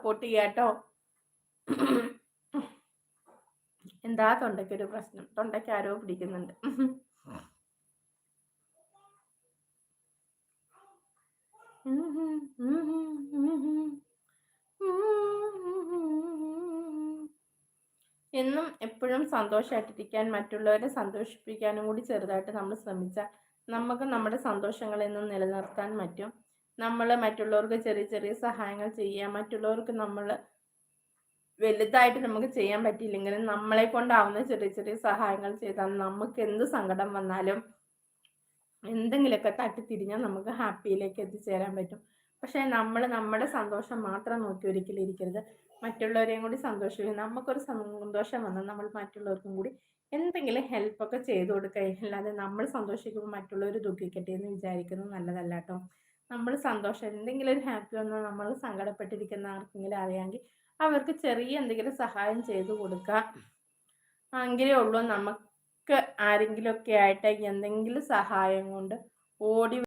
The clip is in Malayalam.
സപ്പോർട്ട് ചെയ്യാട്ടോ. എന്താ തൊണ്ടയ്ക്കൊരു പ്രശ്നം, തൊണ്ടയ്ക്ക് ആരോ പിടിക്കുന്നുണ്ട്. എന്നും എപ്പോഴും സന്തോഷമായിട്ടിരിക്കാൻ, മറ്റുള്ളവരെ സന്തോഷിപ്പിക്കാനും കൂടി ചെറുതായിട്ട് നമ്മൾ ശ്രമിച്ചാൽ നമുക്ക് നമ്മുടെ സന്തോഷങ്ങൾ എന്നും നിലനിർത്താൻ പറ്റും. നമ്മൾ മറ്റുള്ളവർക്ക് ചെറിയ ചെറിയ സഹായങ്ങൾ ചെയ്യുക, മറ്റുള്ളവർക്ക് നമ്മൾ വലുതായിട്ട് നമുക്ക് ചെയ്യാൻ പറ്റിയില്ലെങ്കിലും നമ്മളെ കൊണ്ടാവുന്ന ചെറിയ ചെറിയ സഹായങ്ങൾ ചെയ്താൽ നമുക്ക് എന്ത് സങ്കടം വന്നാലും എന്തെങ്കിലുമൊക്കെ തട്ടിത്തിരിഞ്ഞാൽ നമുക്ക് ഹാപ്പിയിലേക്ക് എത്തിച്ചേരാൻ പറ്റും. പക്ഷേ നമ്മൾ നമ്മുടെ സന്തോഷം മാത്രം നോക്കി ഒരിക്കലും ഇരിക്കരുത്. മറ്റുള്ളവരെയും കൂടി സന്തോഷിപ്പിക്കും. നമുക്കൊരു സന്തോഷം വന്നാൽ നമ്മൾ മറ്റുള്ളവർക്കും കൂടി എന്തെങ്കിലും ഹെൽപ്പൊക്കെ ചെയ്തു കൊടുക്കുക. അല്ലാതെ നമ്മൾ സന്തോഷിക്കുമ്പോൾ മറ്റുള്ളവർ ദുഃഖിക്കട്ടെ എന്ന് വിചാരിക്കുന്നത് നല്ലതല്ല കേട്ടോ. നമ്മൾ സന്തോഷം എന്തെങ്കിലും ഒരു ഹാപ്പി വന്നാൽ നമ്മൾ സങ്കടപ്പെട്ടിരിക്കുന്ന ആർക്കെങ്കിലും അറിയാമെങ്കിൽ അവർക്ക് ചെറിയ എന്തെങ്കിലും സഹായം ചെയ്തു കൊടുക്കുക. എങ്കിലേ ഉള്ളൂ നമുക്ക് ആരെങ്കിലുമൊക്കെ ആയിട്ട് എന്തെങ്കിലും സഹായം കൊണ്ട് ഓടി